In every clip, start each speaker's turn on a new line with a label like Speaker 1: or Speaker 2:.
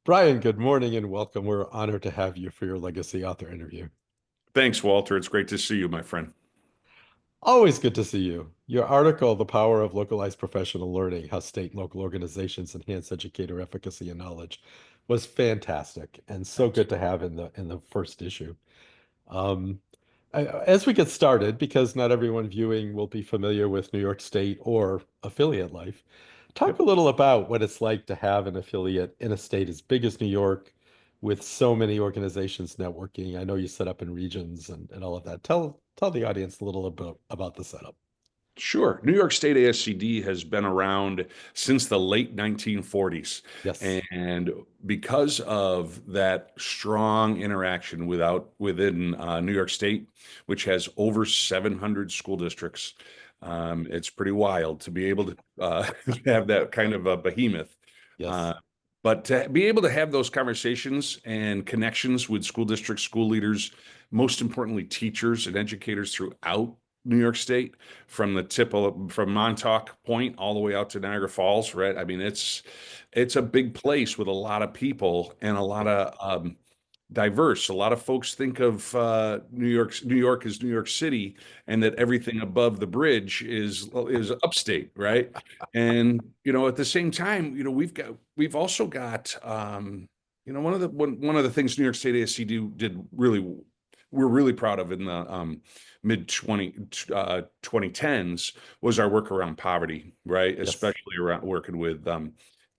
Speaker 1: Brian, good morning and welcome. We're honored to have you for your legacy author interview.
Speaker 2: Thanks, Walter. It's great to see you, my friend.
Speaker 1: Always good to see you. Your article, The Power of Localized Professional Learning, How State and Local Organizations Enhance Educator Efficacy and Knowledge, was fantastic and so
Speaker 2: Thanks.
Speaker 1: good to have in the first issue. Um, as we get started, because not everyone viewing will be familiar with New York State or affiliate life, talk
Speaker 2: Yep.
Speaker 1: a little about what it's like to have an affiliate in a state as big as New York with so many organizations networking. I know you set up in regions and all of that. Tell the audience a little about the setup.
Speaker 2: Sure. New York State ASCD has been around since the late 1940s.
Speaker 1: Yes.
Speaker 2: And because of that strong interaction within New York State, which has over 700 school districts, it's pretty wild to be able to have that kind of a behemoth. Uh,
Speaker 1: Yes.
Speaker 2: but to be able to have those conversations and connections with school districts, school leaders, most importantly, teachers and educators throughout New York State, from Montauk Point all the way out to Niagara Falls, right? I mean, it's a big place with a lot of people and a lot of diverse. A lot of folks think of New York as New York City, and that everything above the bridge is upstate, right? And at the same time, we've also got one of the things New York State ASCD did really we're really proud of in the mid 2010s was our work around poverty, right?
Speaker 1: Yes.
Speaker 2: Especially around working with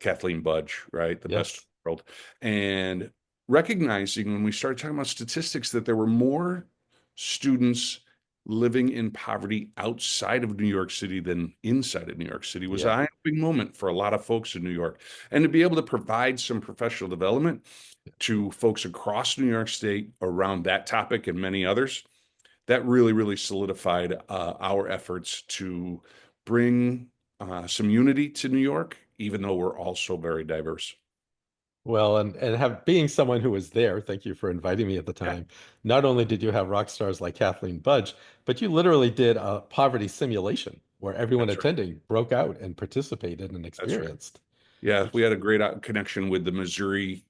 Speaker 2: Kathleen Budge, right? The best in
Speaker 1: Yes.
Speaker 2: the world. And recognizing when we started talking about statistics that there were more students living in poverty outside of New York City than inside of New York City was an
Speaker 1: Yeah.
Speaker 2: eye-opening moment for a lot of folks in New York. And to be able to provide some professional development to folks across New York State around that topic and many others, that really, really solidified our efforts to bring some unity to New York, even though we're also very diverse.
Speaker 1: Well, and have being someone who was there, thank you for inviting me at the
Speaker 2: Yeah,
Speaker 1: time. Not only did you have rock stars like Kathleen Budge, but you literally did a poverty simulation where everyone
Speaker 2: that's right.
Speaker 1: attending broke out and participated and
Speaker 2: That's right.
Speaker 1: experienced,
Speaker 2: Yeah, we
Speaker 1: which,
Speaker 2: had a great connection with the Missouri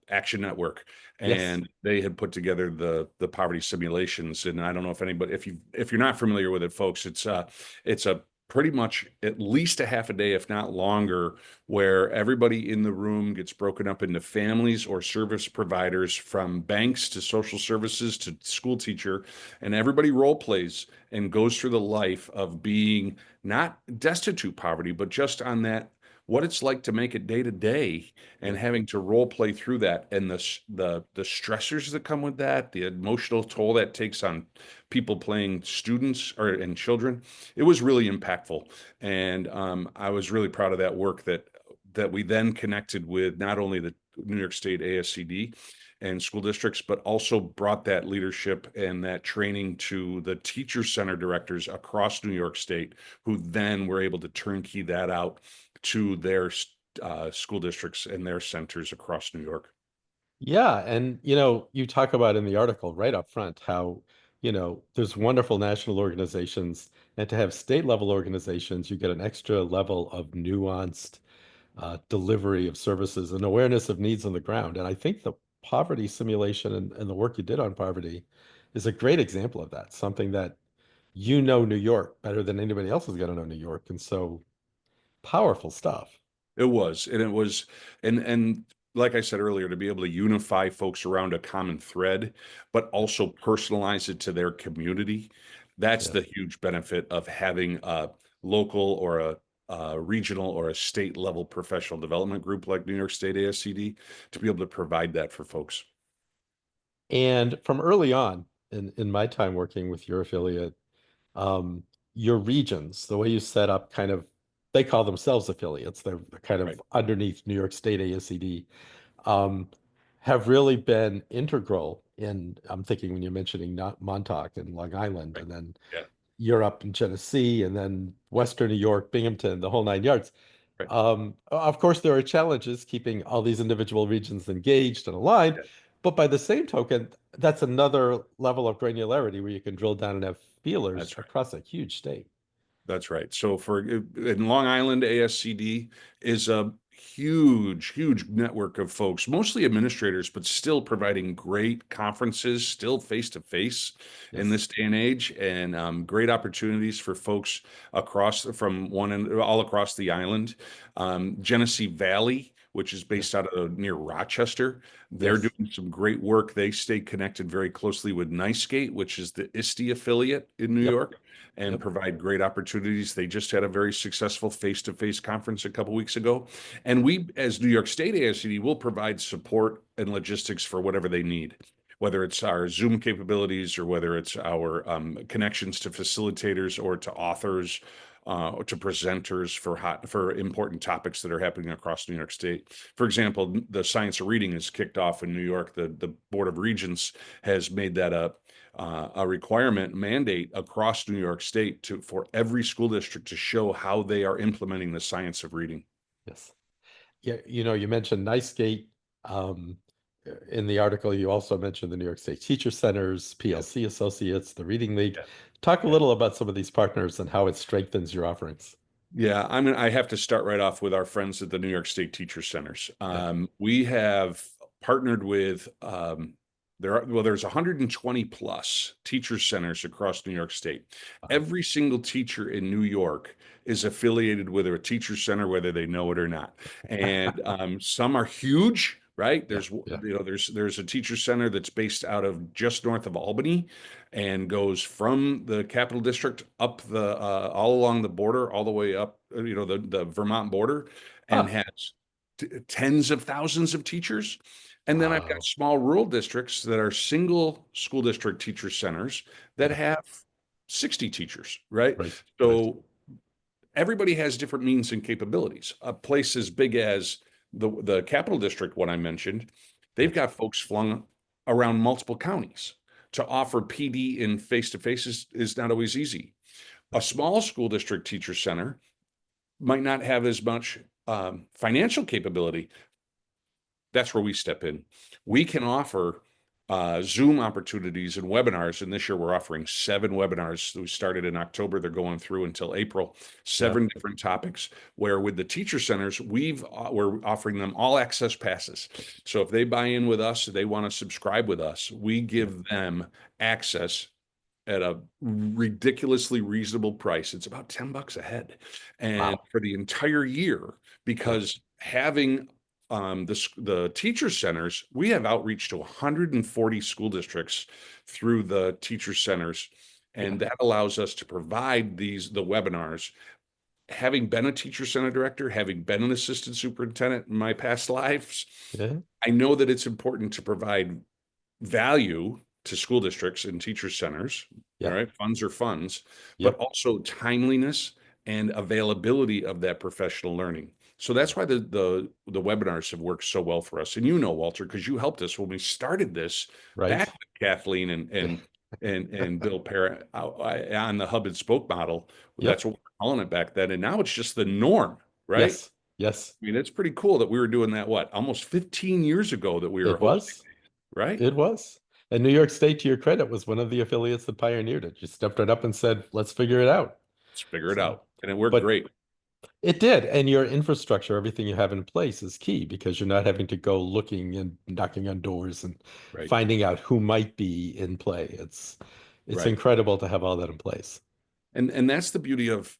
Speaker 2: Action Network,
Speaker 1: yes.
Speaker 2: and they had put together the poverty simulations. And I don't know if anybody, if you're not familiar with it, folks, it's a pretty much at least a half a day, if not longer, where everybody in the room gets broken up into families or service providers, from banks to social services to school teacher, and everybody role plays and goes through the life of being not destitute poverty, but just on that what it's like to make it day to day and
Speaker 1: Yeah.
Speaker 2: having to role play through that and the stressors that come with that, the emotional toll that takes on people playing students or and children. It was really impactful, and I was really proud of that work that we then connected with not only the New York State ASCD and school districts, but also brought that leadership and that training to the teacher center directors across New York State, who then were able to turnkey that out to their school districts and their centers across New York.
Speaker 1: Yeah, and you talk about in the article right up front how, there's wonderful national organizations, and to have state level organizations, you get an extra level of nuanced delivery of services and awareness of needs on the ground. And I think the poverty simulation and the work you did on poverty is a great example of that, something that New York better than anybody else is going to know New York. And so powerful stuff.
Speaker 2: It was, and it was, and like I said earlier, to be able to unify folks around a common thread, but also personalize it to their community. That's
Speaker 1: Yes.
Speaker 2: the huge benefit of having a local or a regional or a state level professional development group like New York State ASCD to be able to provide that for folks.
Speaker 1: And from early on in my time working with your affiliate, um, your regions, the way you set up kind of, they call themselves affiliates. They're kind
Speaker 2: Right.
Speaker 1: of underneath New York State ASCD, um, have really been integral in, I'm thinking when you're mentioning not Montauk and Long Island,
Speaker 2: Right.
Speaker 1: and then
Speaker 2: Yeah.
Speaker 1: Europe and Genesee, and then Western New York, Binghamton, the whole nine yards.
Speaker 2: Right.
Speaker 1: Of course, there are challenges keeping all these individual regions engaged and aligned,
Speaker 2: Yeah.
Speaker 1: but by the same token, that's another level of granularity where you can drill down and have feelers
Speaker 2: That's right.
Speaker 1: across a huge state.
Speaker 2: That's right. So for in Long Island, ASCD huge network of folks, mostly administrators, but still providing great conferences, still face to face in
Speaker 1: Yes.
Speaker 2: this day and age, and great opportunities for folks across from one and all across the island. Genesee Valley, which is
Speaker 1: Yeah.
Speaker 2: based out of near Rochester, they're
Speaker 1: Yes.
Speaker 2: doing some great work. They stay connected very closely with NICEGate, which is the ISTE affiliate in New
Speaker 1: Yep.
Speaker 2: York, and
Speaker 1: Yep.
Speaker 2: provide great opportunities. They just had a very successful face-to-face conference a couple weeks ago. And we, as New York State ASCD, will provide support and logistics for whatever they need, whether it's our Zoom capabilities or whether it's our connections to facilitators or to authors or to presenters for important topics that are happening across New York State. For example, the Science of Reading is kicked off in New York. The Board of Regents has made that a requirement mandate across New York State for every school district to show how they are implementing the science of reading.
Speaker 1: Yes. Yeah, you mentioned NICEGate. In the article, you also mentioned the New York State Teacher Centers,
Speaker 2: Yeah,
Speaker 1: PLC Associates, the Reading League.
Speaker 2: yeah,
Speaker 1: Talk a
Speaker 2: yeah.
Speaker 1: little about some of these partners and how it strengthens your offerings.
Speaker 2: Yeah, I have to start right off with our friends at the New York State Teacher Centers.
Speaker 1: Yeah.
Speaker 2: We have partnered with there's 120 plus teacher centers across New York State.
Speaker 1: Wow.
Speaker 2: Every single teacher in New York is affiliated with a teacher center, whether they know it or not. And some are huge, right?
Speaker 1: Yeah. Yeah.
Speaker 2: There's a teacher center that's based out of just north of Albany and goes from the Capital District up the all along the border, all the way up, the Vermont border, and
Speaker 1: Huh.
Speaker 2: has tens of thousands of teachers. And then I've got
Speaker 1: Wow.
Speaker 2: small rural districts that are single school district teacher centers that
Speaker 1: Yeah.
Speaker 2: have 60 teachers, right?
Speaker 1: Right. Right.
Speaker 2: So everybody has different means and capabilities. A place as big as the Capital District, what I mentioned, they've
Speaker 1: Yes.
Speaker 2: got folks flung around multiple counties. To offer PD in face to face is not always easy. A
Speaker 1: Right.
Speaker 2: small school district teacher center might not have as much financial capability. That's where we step in. We can offer Zoom opportunities and webinars. And this year we're offering 7 webinars. We started in October. They're going through until April.
Speaker 1: Yeah.
Speaker 2: 7 different topics. Where with the teacher centers, we're offering them all access passes. So if they buy in with us, they want to subscribe with us, we
Speaker 1: Yeah.
Speaker 2: give them access at a ridiculously reasonable price. It's about $10 a head, and
Speaker 1: Wow.
Speaker 2: for the entire year,
Speaker 1: Yeah.
Speaker 2: because having the teacher centers, we have outreach to 140 school districts through the teacher centers,
Speaker 1: Yeah.
Speaker 2: and that allows us to provide the webinars. Having been a teacher center director, having been an assistant superintendent in my past lives,
Speaker 1: Yeah.
Speaker 2: I know that it's important to provide value to school districts and teacher centers. All
Speaker 1: Yeah.
Speaker 2: right, funds are funds, but
Speaker 1: Yep.
Speaker 2: also timeliness and availability of that professional learning. So that's why the webinars have worked so well for us. And Walter, because you helped us when we started this
Speaker 1: Right.
Speaker 2: back with Kathleen and Bill Parrott on the hub and spoke model. That's
Speaker 1: Yep.
Speaker 2: what we're calling it back then. And now it's just the norm, right?
Speaker 1: Yes. Yes.
Speaker 2: I mean, it's pretty cool that we were doing that, what, almost 15 years ago that we were
Speaker 1: It
Speaker 2: hosting,
Speaker 1: was.
Speaker 2: right?
Speaker 1: It was. And New York State, to your credit, was one of the affiliates that pioneered it. You stepped right up and said, let's figure it out.
Speaker 2: Let's figure it
Speaker 1: So,
Speaker 2: out. And it worked
Speaker 1: but
Speaker 2: great.
Speaker 1: it did. And your infrastructure, everything you have in place is key because you're not having to go looking and knocking on doors and
Speaker 2: Right.
Speaker 1: finding out who might be in play. It's
Speaker 2: Right.
Speaker 1: incredible to have all that in place.
Speaker 2: And that's the beauty of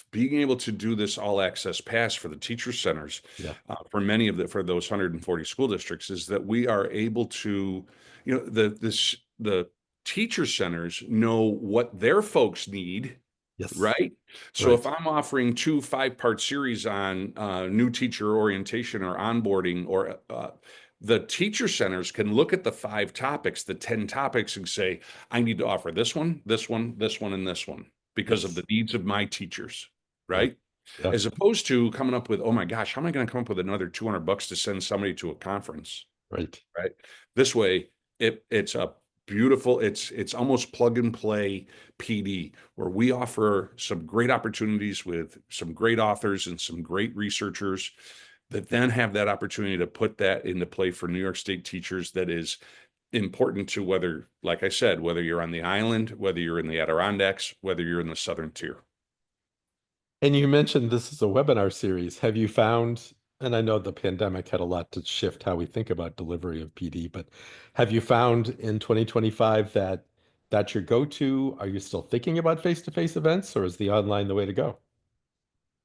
Speaker 2: being able to do this all access pass for the teacher centers,
Speaker 1: Yeah.
Speaker 2: for those 140 school districts, is that we are able to, the teacher centers know what their folks need,
Speaker 1: Yes.
Speaker 2: right? So if
Speaker 1: Right.
Speaker 2: I'm offering 2 5-part series on new teacher orientation or onboarding, or the teacher centers can look at the 5 topics, the 10 topics, and say, I need to offer this one, this one, this one, and this one because of
Speaker 1: Yes.
Speaker 2: the needs of my teachers,
Speaker 1: Yeah.
Speaker 2: right?
Speaker 1: Yeah.
Speaker 2: As opposed to coming up with, oh my gosh, how am I going to come up with another $200 to send somebody to a conference?
Speaker 1: Right.
Speaker 2: Right. This way, it's a beautiful, it's almost plug and play PD, where we offer some great opportunities with some great authors and some great researchers that then have that opportunity to put that into play for New York State teachers. That is important to, whether, like I said, whether you're on the island, whether you're in the Adirondacks, whether you're in the Southern tier.
Speaker 1: And you mentioned this is a webinar series. Have you found And I know the pandemic had a lot to shift how we think about delivery of PD, but have you found in 2025 that that's your go-to? Are you still thinking about face-to-face events, or is the online the way to go?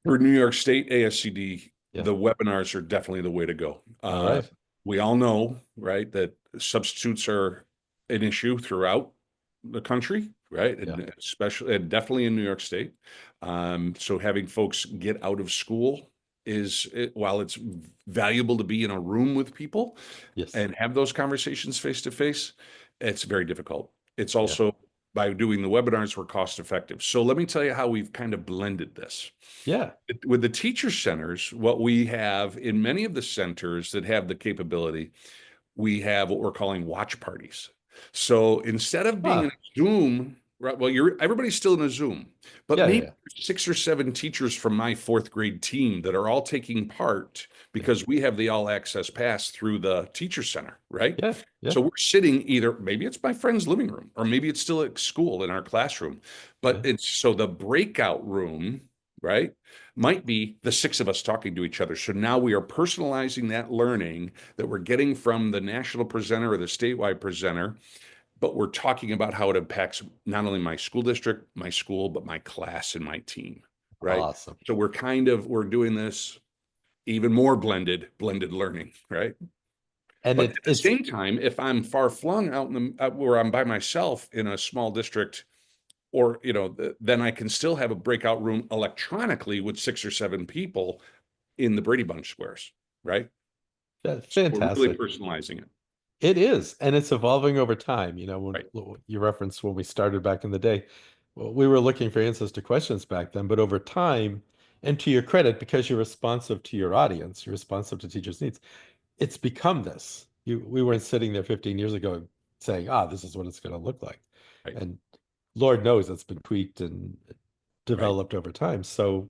Speaker 2: For New York State ASCD,
Speaker 1: Yeah.
Speaker 2: the webinars are definitely the way to go.
Speaker 1: All right.
Speaker 2: We all know, right, that substitutes are an issue throughout the country, right?
Speaker 1: Yeah.
Speaker 2: And especially and definitely in New York State. So having folks get out of school while it's valuable to be in a room with people
Speaker 1: Yes.
Speaker 2: and have those conversations face to face, it's very difficult. It's
Speaker 1: Yeah.
Speaker 2: also by doing the webinars, we're cost effective. So let me tell you how we've kind of blended this.
Speaker 1: Yeah.
Speaker 2: With the teacher centers, what we have in many of the centers that have the capability, we have what we're calling watch parties. So instead of being in
Speaker 1: Ah.
Speaker 2: a Zoom, right, well, everybody's still in a Zoom, but
Speaker 1: Yeah. Yeah.
Speaker 2: maybe
Speaker 1: Yeah.
Speaker 2: 6 or 7 teachers from my fourth grade team that are all taking part
Speaker 1: Yeah.
Speaker 2: because we have the all access pass through the teacher center, right?
Speaker 1: Yeah. Yeah.
Speaker 2: So we're sitting either maybe it's my friend's living room or maybe it's still at school in our classroom, but
Speaker 1: Yeah.
Speaker 2: it's so the breakout room, right, might be the 6 of us talking to each other. So now we are personalizing that learning that we're getting from the national presenter or the statewide presenter, but we're talking about how it impacts not only my school district, my school, but my class and my team, right?
Speaker 1: Awesome.
Speaker 2: So we're doing this even more blended learning, right?
Speaker 1: And
Speaker 2: But at the
Speaker 1: it's
Speaker 2: same time, if I'm far flung out where I'm by myself in a small district, or then I can still have a breakout room electronically with 6 or 7 people in the Brady Bunch squares, right?
Speaker 1: that's
Speaker 2: So we're really
Speaker 1: fantastic.
Speaker 2: personalizing it,
Speaker 1: It is, and it's evolving over time.
Speaker 2: right?
Speaker 1: When you referenced when we started back in the day, well, we were looking for answers to questions back then, but over time, and to your credit, because you're responsive to your audience, you're responsive to teachers' needs, it's become this. We
Speaker 2: Right,
Speaker 1: weren't sitting there 15 years ago saying, ah, this is what it's going to look like.
Speaker 2: right,
Speaker 1: And Lord knows it's been tweaked and
Speaker 2: right.
Speaker 1: developed over time. So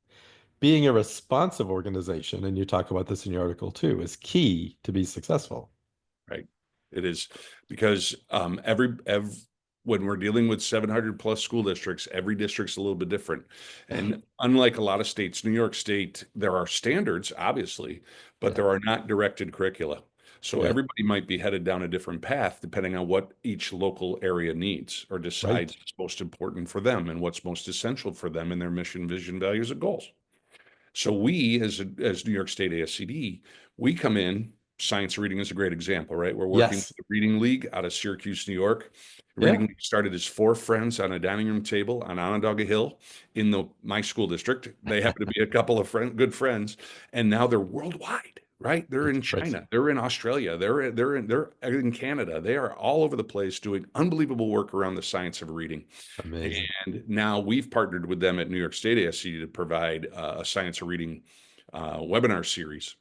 Speaker 1: being a responsive organization, and you talk about this in your article too, is key to be successful.
Speaker 2: Right. It is because every when we're dealing with 700 plus school districts, every district's a little bit different. And unlike a lot of states, New York State, there are standards, obviously, but
Speaker 1: Yeah,
Speaker 2: there are not directed curricula. So
Speaker 1: yeah,
Speaker 2: everybody might be headed down a different path depending on what each local area needs or
Speaker 1: right.
Speaker 2: decides is most important for them and what's most essential for them in their mission, vision, values, and goals. So we, as New York State ASCD, we come in. Science reading is a great example, right? We're working with
Speaker 1: Yes,
Speaker 2: the Reading League out of Syracuse, New York. The
Speaker 1: yeah,
Speaker 2: Reading League started as 4 friends on a dining room table on Onondaga Hill in the my school district. They happen to be a couple of good friends, and now they're worldwide, right? They're in
Speaker 1: right.
Speaker 2: China, they're in Australia, they're in Canada. They are all over the place doing unbelievable work around the science of reading.
Speaker 1: Amazing.
Speaker 2: And now we've partnered with them at New York State ASCD to provide a science of reading webinar series.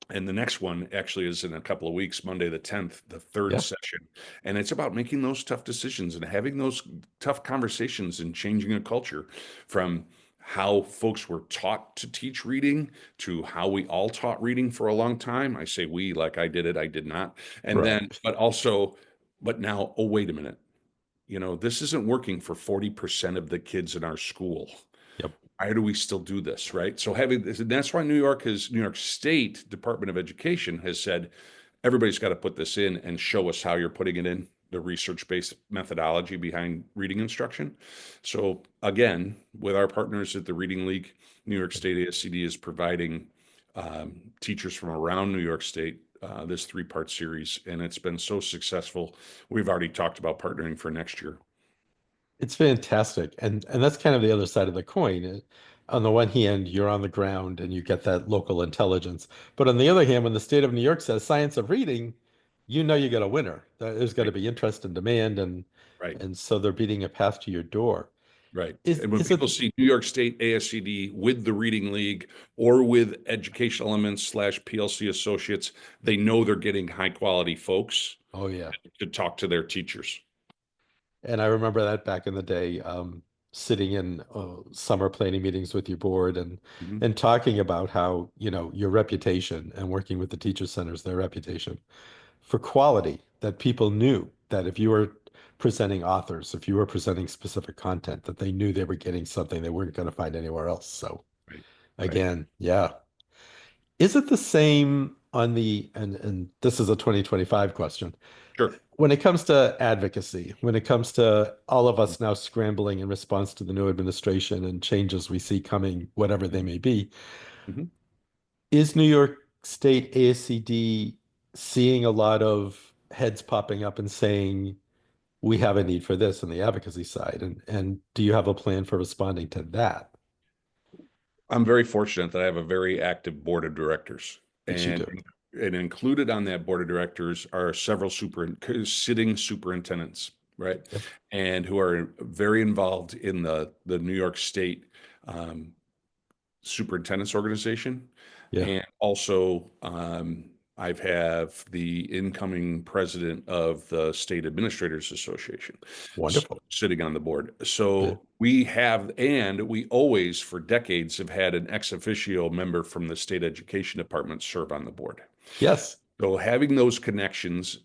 Speaker 2: And the next one actually is in a couple of weeks, Monday the 10th, the third
Speaker 1: Yeah.
Speaker 2: session. And it's about making those tough decisions and having those tough conversations and changing a culture from how folks were taught to teach reading to how we all taught reading for a long time. I say we, like I did it, I did not. And
Speaker 1: Right.
Speaker 2: then, but now, oh, wait a minute. This isn't working for 40% of the kids in our school.
Speaker 1: Yep.
Speaker 2: Why do we still do this, right? So having this, and that's why New York State Department of Education has said everybody's got to put this in and show us how you're putting it in, the research-based methodology behind reading instruction. So again, with our partners at the Reading League, New York State ASCD is providing teachers from around New York State this 3-part series, and it's been so successful. We've already talked about partnering for next year.
Speaker 1: It's fantastic. And that's kind of the other side of the coin. On the one hand, you're on the ground and you get that local intelligence. But on the other hand, when the state of New York says science of reading, you know you got a winner. There's got to
Speaker 2: Right,
Speaker 1: be interest and demand,
Speaker 2: right.
Speaker 1: and so they're beating a path to your door.
Speaker 2: Right.
Speaker 1: Is
Speaker 2: And when
Speaker 1: is it
Speaker 2: people see New York State ASCD with the Reading League or with Educational Elements / PLC Associates, they know they're getting high quality folks
Speaker 1: oh yeah.
Speaker 2: to talk to their teachers.
Speaker 1: And I remember that back in the day, sitting in summer planning meetings with your board
Speaker 2: Mhm.
Speaker 1: and talking about how, your reputation and working with the teacher centers, their reputation for quality, that people knew that if you were presenting authors, if you were presenting specific content, that they knew they were getting something they weren't going to find anywhere else. So
Speaker 2: Right. Right.
Speaker 1: again, yeah. Is it the same on and this is a 2025 question.
Speaker 2: Sure.
Speaker 1: When it comes to advocacy, when it comes to all of us now scrambling in response to the new administration and changes we see coming, whatever they may be,
Speaker 2: Mhm.
Speaker 1: is New York State ASCD seeing a lot of heads popping up and saying, we have a need for this on the advocacy side? And do you have a plan for responding to that?
Speaker 2: I'm very fortunate that I have a very active board of directors,
Speaker 1: Yes, you
Speaker 2: and
Speaker 1: do.
Speaker 2: included on that board of directors are several sitting superintendents, right?
Speaker 1: Yep.
Speaker 2: And who are very involved in the New York State um, superintendent's organization.
Speaker 1: Yeah.
Speaker 2: And also, I've have the incoming president of the State Administrators Association
Speaker 1: Wonderful.
Speaker 2: sitting on the board.
Speaker 1: Yeah.
Speaker 2: So we have, and we always, for decades, have had an ex officio member from the state education department serve on the board.
Speaker 1: Yes.
Speaker 2: So having those connections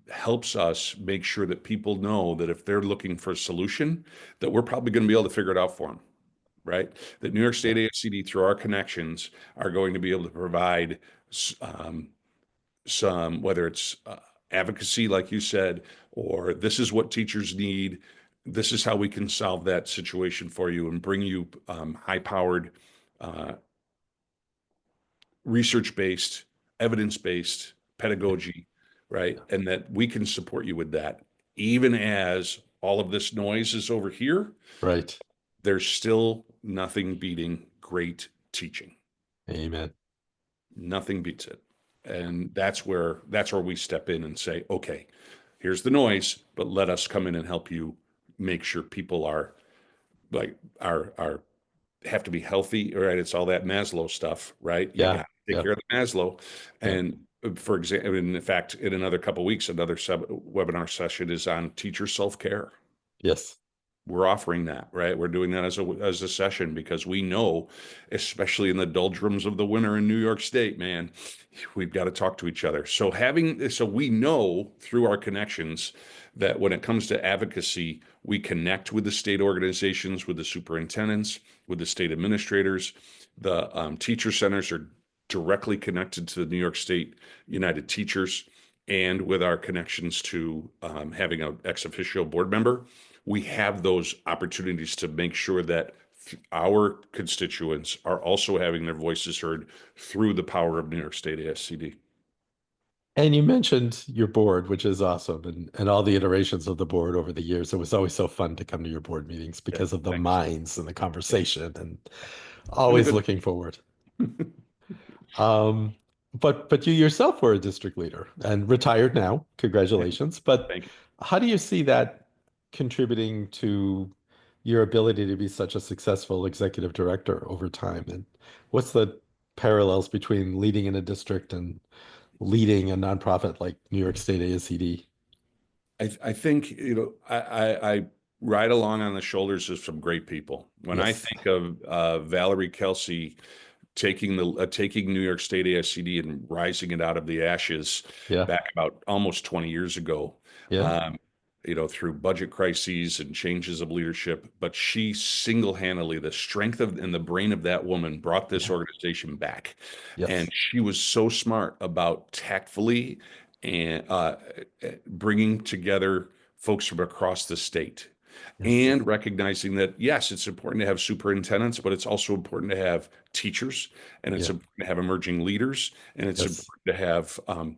Speaker 2: helps us make sure that people know that if they're looking for a solution, that we're probably going to be able to figure it out for them, right? That New York
Speaker 1: Yeah.
Speaker 2: State ASCD, through our connections, are going to be able to provide um, some, whether it's advocacy, like you said, or this is what teachers need. This is how we can solve that situation for you and bring you high-powered, uh, research-based, evidence-based pedagogy, right?
Speaker 1: Yeah.
Speaker 2: And that we can support you with that. Even as all of this noise is over here,
Speaker 1: Right.
Speaker 2: there's still nothing beating great teaching.
Speaker 1: Amen.
Speaker 2: Nothing beats it. And that's where we step in and say, okay, here's the noise, but let us come in and help you make sure people are like are have to be healthy, right? It's all that Maslow stuff, right? You
Speaker 1: Yeah.
Speaker 2: got to take
Speaker 1: Yeah.
Speaker 2: care of the Maslow.
Speaker 1: Yeah.
Speaker 2: And for example, in fact, in another couple of weeks, another webinar session is on teacher self-care.
Speaker 1: Yes.
Speaker 2: We're offering that, right? We're doing that as a session because we know, especially in the doldrums of the winter in New York State, man, we've got to talk to each other. So we know through our connections that when it comes to advocacy, we connect with the state organizations, with the superintendents, with the state administrators. The teacher centers are directly connected to the New York State United Teachers, and with our connections to having an ex officio board member, we have those opportunities to make sure that our constituents are also having their voices heard through the power of New York State ASCD.
Speaker 1: And you mentioned your board, which is awesome, and all the iterations of the board over the years. It was always so fun to come to your board meetings
Speaker 2: Yeah,
Speaker 1: because of the
Speaker 2: thanks.
Speaker 1: minds and the
Speaker 2: Yeah,
Speaker 1: conversation, and
Speaker 2: and the
Speaker 1: always
Speaker 2: good.
Speaker 1: looking forward. Um, but you yourself were a district leader and retired now. Congratulations. But
Speaker 2: Thank you.
Speaker 1: how do you see that contributing to your ability to be such a successful executive director over time? And what's the parallels between leading in a district and leading a nonprofit like New York State ASCD?
Speaker 2: I think, I ride along on the shoulders of some great people. When I
Speaker 1: Yes.
Speaker 2: think of Valerie Kelsey taking New York State ASCD and rising it out of the ashes
Speaker 1: Yeah.
Speaker 2: back about almost 20 years ago,
Speaker 1: Yeah.
Speaker 2: um, through budget crises and changes of leadership. But she single-handedly, the strength of and the brain of that woman brought this
Speaker 1: Yeah.
Speaker 2: organization back. And
Speaker 1: Yes.
Speaker 2: she was so smart about tactfully and bringing together folks from across the state
Speaker 1: Yes.
Speaker 2: and recognizing that yes, it's important to have superintendents, but it's also important to have teachers, and it's
Speaker 1: Yeah.
Speaker 2: important to have emerging leaders, and it's
Speaker 1: Yes.
Speaker 2: important to have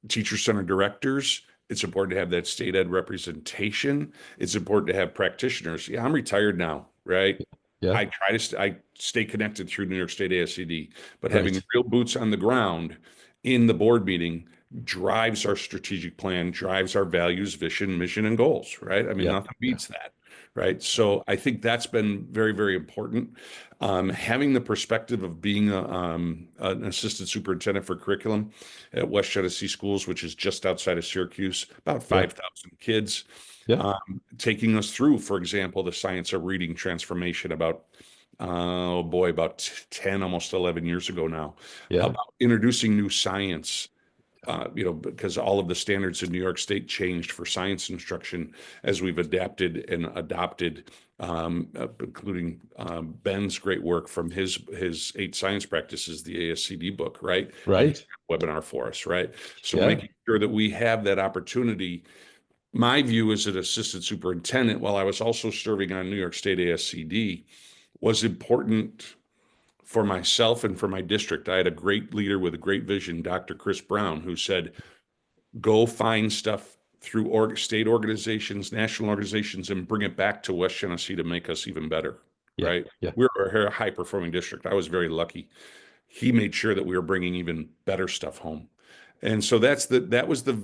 Speaker 2: teacher center directors. It's important to have that state ed representation. It's important to have practitioners. Yeah, I'm retired now, right?
Speaker 1: Yeah.
Speaker 2: I stay connected through New York State ASCD, but having
Speaker 1: Right.
Speaker 2: real boots on the ground in the board meeting drives our strategic plan, drives our values, vision, mission, and goals, right? I mean,
Speaker 1: Yeah.
Speaker 2: nothing
Speaker 1: Yeah.
Speaker 2: beats that, right? So I think that's been very, very important. Having the perspective of being an assistant superintendent for curriculum at West Genesee Schools, which is just outside of Syracuse, about
Speaker 1: Yeah.
Speaker 2: 5,000 kids,
Speaker 1: Yeah.
Speaker 2: taking us through, for example, the science of reading transformation about, oh boy, about 10, almost 11 years ago now,
Speaker 1: Yeah.
Speaker 2: about introducing new science because all of the standards in New York State changed for science instruction as we've adapted and adopted, including Ben's great work from his 8 science practices, the ASCD book, right? He
Speaker 1: Right.
Speaker 2: webinar for us, right? So
Speaker 1: Yeah.
Speaker 2: making sure that we have that opportunity. My view as an assistant superintendent, while I was also serving on New York State ASCD, was important for myself and for my district. I had a great leader with a great vision, Dr. Chris Brown, who said, go find stuff through state organizations, national organizations, and bring it back to West Genesee to make us even better,
Speaker 1: Yeah.
Speaker 2: right?
Speaker 1: Yeah.
Speaker 2: We're a high performing district. I was very lucky. He made sure that we were bringing even better stuff home. And so that was the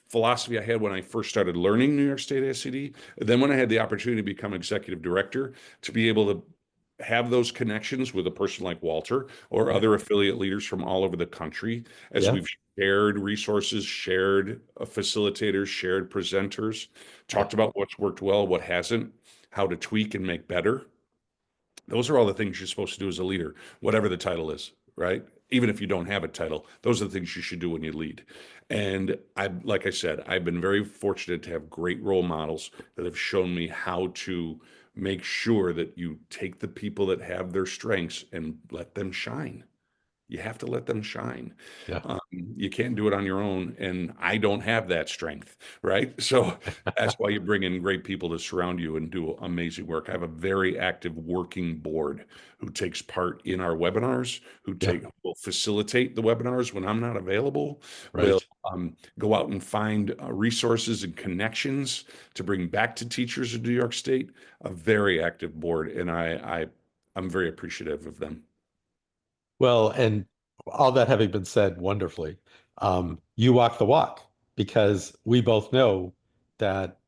Speaker 2: philosophy I had when I first started learning New York State ASCD. Then when I had the opportunity to become executive director, to be able to have those connections with a person like Walter or
Speaker 1: Yeah.
Speaker 2: other affiliate leaders from all over the country as
Speaker 1: Yeah.
Speaker 2: we've shared resources, shared facilitators, shared presenters,
Speaker 1: Yeah.
Speaker 2: talked about what's worked well, what hasn't, how to tweak and make better. Those are all the things you're supposed to do as a leader, whatever the title is, right? Even if you don't have a title, those are the things you should do when you lead. And like I said, I've been very fortunate to have great role models that have shown me how to make sure that you take the people that have their strengths and let them shine. You have to let them shine.
Speaker 1: Yeah.
Speaker 2: You can't do it on your own, and I don't have that strength, right? So that's why you bring in great people to surround you and do amazing work. I have a very active working board who takes part in our webinars,
Speaker 1: Yeah.
Speaker 2: will facilitate the webinars when I'm not available, will
Speaker 1: Right.
Speaker 2: go out and find resources and connections to bring back to teachers in New York State. A very active board, and I'm very appreciative of them.
Speaker 1: Well, and all that having been said wonderfully, you walk the walk because we both know that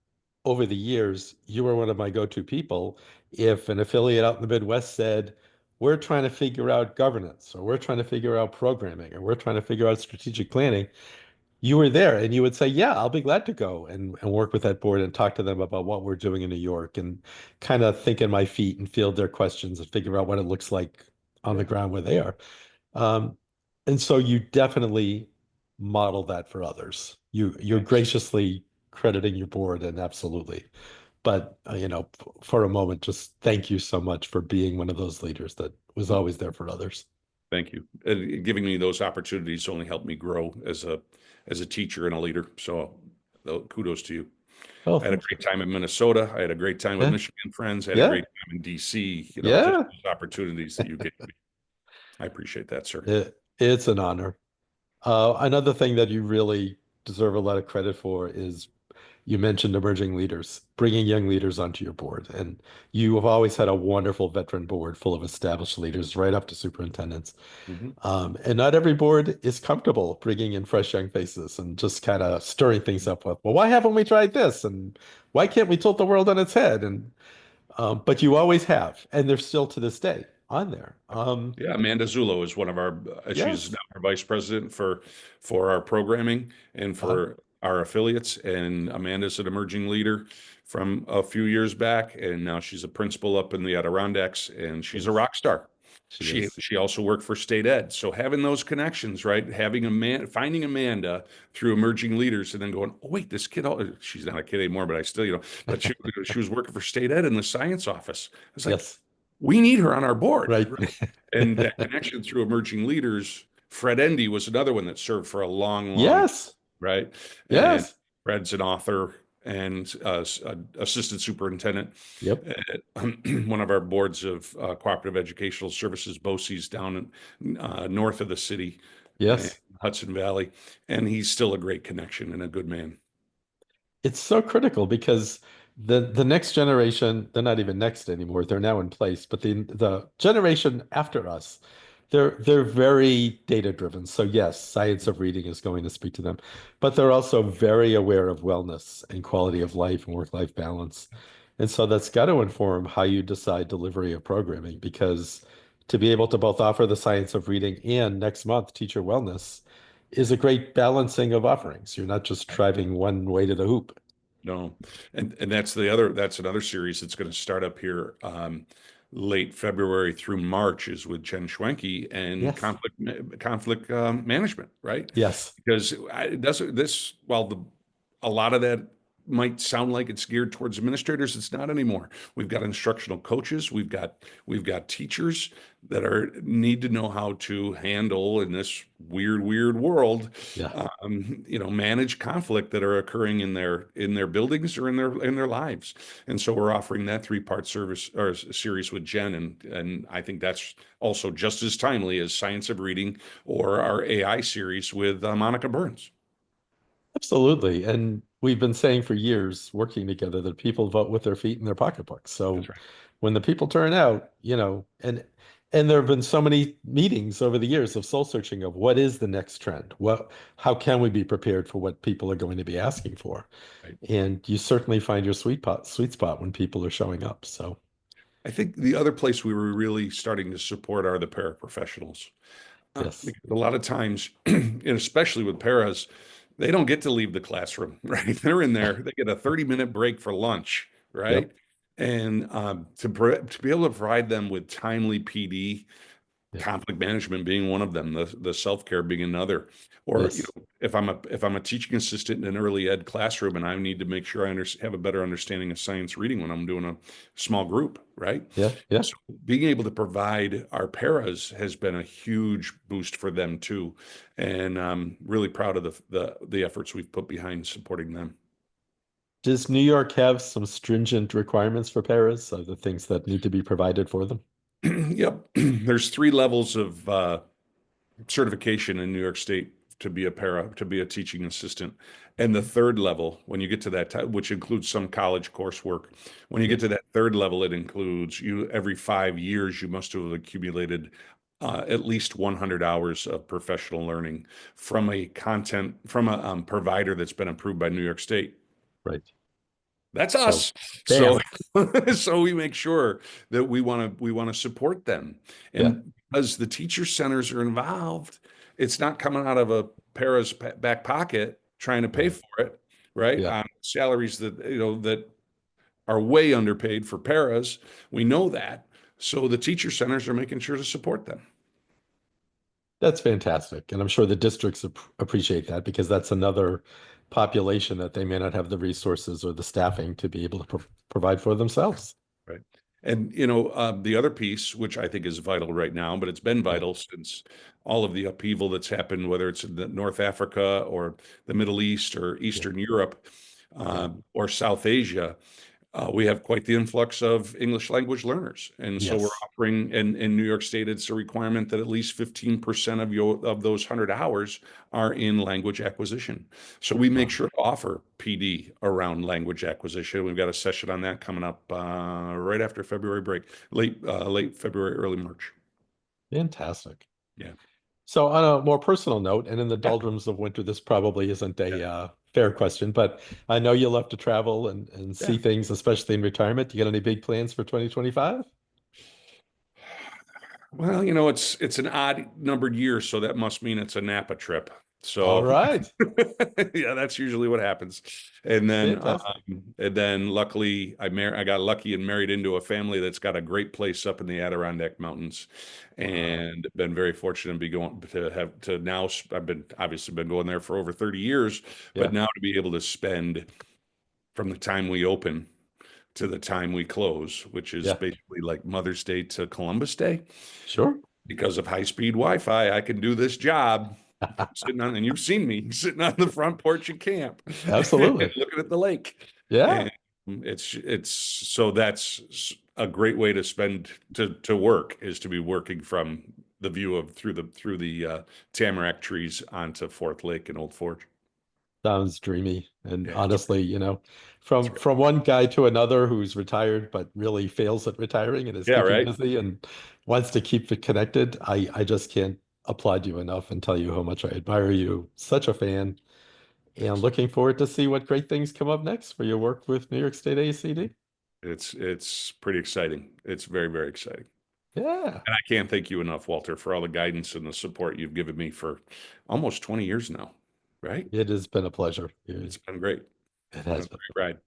Speaker 1: over the years, you were one of my go-to people. If an affiliate out in the Midwest said, we're trying to figure out governance, or we're trying to figure out programming, or we're trying to figure out strategic planning, you were there and you would say, yeah, I'll be glad to go and work with that board and talk to them about what we're doing in New York and kind of think in my feet and field their questions and figure out what it looks like on the
Speaker 2: Yeah.
Speaker 1: ground where they are. Um, and so you definitely model that for others. You're
Speaker 2: Thanks.
Speaker 1: graciously crediting your board and absolutely. But for a moment, just thank you so much for being one of those leaders that was always there for others.
Speaker 2: Thank you. And giving me those opportunities only helped me grow as a teacher and a leader. So kudos to you.
Speaker 1: Oh,
Speaker 2: I had a
Speaker 1: thank you.
Speaker 2: great time in Minnesota. I had a great time with
Speaker 1: Yeah,
Speaker 2: Michigan friends. I had a
Speaker 1: yeah,
Speaker 2: great time in DC. Just
Speaker 1: yeah.
Speaker 2: those opportunities that you gave me. I appreciate that, sir.
Speaker 1: It's an honor. Another thing that you really deserve a lot of credit for is you mentioned emerging leaders, bringing young leaders onto your board. And you have always had a wonderful veteran board full of established leaders, right up to superintendents.
Speaker 2: Mhm.
Speaker 1: And not every board is comfortable bringing in fresh young faces and just kind of stirring things up with, well, why haven't we tried this? And why can't we tilt the world on its head? And but you always have, and they're still to this day on there.
Speaker 2: Yeah, Amanda Zullo is one of she's now
Speaker 1: Yes.
Speaker 2: our vice president for our programming and
Speaker 1: Uh,
Speaker 2: for our affiliates. And Amanda's an emerging leader from a few years back, and now she's a principal up in the Adirondacks, and she's a
Speaker 1: yes,
Speaker 2: rock star.
Speaker 1: she is.
Speaker 2: She also worked for state ed. So having those connections, right? Finding Amanda through emerging leaders, and then going, oh wait, this kid, she's not a kid anymore, but I still, but she was working for state ed in the science office. It's like,
Speaker 1: Yes.
Speaker 2: we need her on our board.
Speaker 1: Right.
Speaker 2: And that connection through emerging leaders, Fred Endy was another one that served for a long, long,
Speaker 1: Yes.
Speaker 2: right? And
Speaker 1: Yes.
Speaker 2: Fred's an author and assistant superintendent
Speaker 1: Yep.
Speaker 2: at one of our boards of cooperative educational services, BOCES, down north of the city in
Speaker 1: Yes.
Speaker 2: Hudson Valley. And he's still a great connection and a good man.
Speaker 1: It's so critical because the next generation, they're not even next anymore. They're now in place, but the generation after us, they're very data driven. So yes, science of reading is going to speak to them, but they're also very aware of wellness and quality of life and work-life balance. And so that's got to inform how you decide delivery of programming because to be able to both offer the science of reading and next month teacher wellness is a great balancing of offerings. You're not just driving one way to the hoop.
Speaker 2: No, and that's another series that's going to start up here. late February through March is with Jen Schwenke and
Speaker 1: Yes.
Speaker 2: conflict management, right?
Speaker 1: Yes.
Speaker 2: Because it doesn't this while the a lot of that might sound like it's geared towards administrators, it's not anymore. We've got instructional coaches, we've got teachers that are need to know how to handle in this weird world,
Speaker 1: Yeah.
Speaker 2: manage conflict that are occurring in their buildings or in their lives. And so we're offering that three-part service or series with Jen, and I think that's also just as timely as Science of Reading or our AI series with Monica Burns.
Speaker 1: Absolutely. And we've been saying for years, working together, that people vote with their feet in their pocketbooks.
Speaker 2: That's
Speaker 1: So
Speaker 2: right.
Speaker 1: when the people turn out, and there have been so many meetings over the years of soul searching of what is the next trend? How can we be prepared for what people are going to be asking for?
Speaker 2: Right.
Speaker 1: And you certainly find your sweet spot when people are showing up. So
Speaker 2: I think the other place we were really starting to support are the paraprofessionals.
Speaker 1: yes.
Speaker 2: Because a lot of times, and especially with paras, they don't get to leave the classroom, right? They're in there, they get a 30-minute break for lunch, right?
Speaker 1: Yep.
Speaker 2: And to be able to provide them with timely PD,
Speaker 1: Yeah.
Speaker 2: conflict management being one of them, the self-care being another. Or,
Speaker 1: Yes.
Speaker 2: if I'm a teaching assistant in an early ed classroom and I need to make sure I have a better understanding of science reading when I'm doing a small group, right?
Speaker 1: Yeah. Yeah.
Speaker 2: So being able to provide our paras has been a huge boost for them too. And I'm really proud of the efforts we've put behind supporting them.
Speaker 1: Does New York have some stringent requirements for paras, so the things that need to be provided for them?
Speaker 2: Yep. There's 3 levels of certification in New York State to be a to be a teaching assistant. And the third level, when you get to that, which includes some college coursework, when you get
Speaker 1: Yes.
Speaker 2: to that third level, it includes you every 5 years, you must have accumulated at least 100 hours of professional learning from a provider that's been approved by New York State.
Speaker 1: Right.
Speaker 2: That's
Speaker 1: So,
Speaker 2: us. So
Speaker 1: bam.
Speaker 2: so we make sure that we want to support them.
Speaker 1: Yeah.
Speaker 2: And because the teacher centers are involved, it's not coming out of a para's back pocket trying to pay
Speaker 1: Right.
Speaker 2: for it, right?
Speaker 1: Yeah.
Speaker 2: On salaries that are way underpaid for paras. We know that. So the teacher centers are making sure to support them.
Speaker 1: That's fantastic. And I'm sure the districts appreciate that because that's another population that they may not have the resources or the staffing to be able to provide for themselves.
Speaker 2: Right. And the other piece, which I think is vital right now, but it's been
Speaker 1: Yeah.
Speaker 2: vital since all of the upheaval that's happened, whether it's in North Africa or the Middle East or
Speaker 1: Yeah.
Speaker 2: Eastern Europe,
Speaker 1: Yeah.
Speaker 2: or South Asia, we have quite the influx of English language learners. And so we're
Speaker 1: Yes.
Speaker 2: offering in New York State, it's a requirement that at least 15% of those 100 hours are in language acquisition. So we make
Speaker 1: Wow.
Speaker 2: sure to offer PD around language acquisition. We've got a session on that coming up right after February break, late February, early March.
Speaker 1: Fantastic.
Speaker 2: Yeah.
Speaker 1: So, on a more personal note, and in the
Speaker 2: Yeah.
Speaker 1: doldrums of winter, this probably isn't
Speaker 2: Yeah.
Speaker 1: a fair question, but I know you love to travel and
Speaker 2: Yeah.
Speaker 1: see things, especially in retirement. Do you got any big plans for 2025?
Speaker 2: Well, it's an odd numbered year, so that must mean it's a Napa trip.
Speaker 1: All
Speaker 2: So,
Speaker 1: right.
Speaker 2: yeah, that's usually what happens. And then,
Speaker 1: Fantastic.
Speaker 2: luckily, I got lucky and married into a family that's got a great place up in the Adirondack Mountains,
Speaker 1: Wow.
Speaker 2: and been very fortunate to be going to have to now. I've been obviously been going there for over 30 years, but
Speaker 1: Yeah.
Speaker 2: now to be able to spend from the time we open to the time we close, which is
Speaker 1: Yeah.
Speaker 2: basically like Mother's Day to Columbus Day.
Speaker 1: Sure.
Speaker 2: Because of high-speed Wi-Fi, I can do this job and you've seen me sitting on the front porch at camp and
Speaker 1: Absolutely.
Speaker 2: looking at the lake.
Speaker 1: Yeah.
Speaker 2: And it's so that's a great way to spend to work is to be working from the view of through the tamarack trees onto Fourth Lake and Old Forge.
Speaker 1: Sounds dreamy. And
Speaker 2: Yeah,
Speaker 1: honestly,
Speaker 2: it's
Speaker 1: from
Speaker 2: great.
Speaker 1: one guy to another who's retired but really fails at retiring and is
Speaker 2: Yeah,
Speaker 1: keeping
Speaker 2: right.
Speaker 1: busy and wants to keep it connected, I just can't applaud you enough and tell you how much I admire you. Such a fan. And
Speaker 2: Thanks.
Speaker 1: looking forward to see what great things come up next for your work with New York State ASCD.
Speaker 2: It's pretty exciting. It's very, very exciting.
Speaker 1: Yeah,
Speaker 2: And I can't thank you enough, Walter, for all the guidance and the support you've given me for almost 20 years now, right?
Speaker 1: it has been a pleasure.
Speaker 2: It's been great.
Speaker 1: It
Speaker 2: Been a
Speaker 1: has been.
Speaker 2: great ride.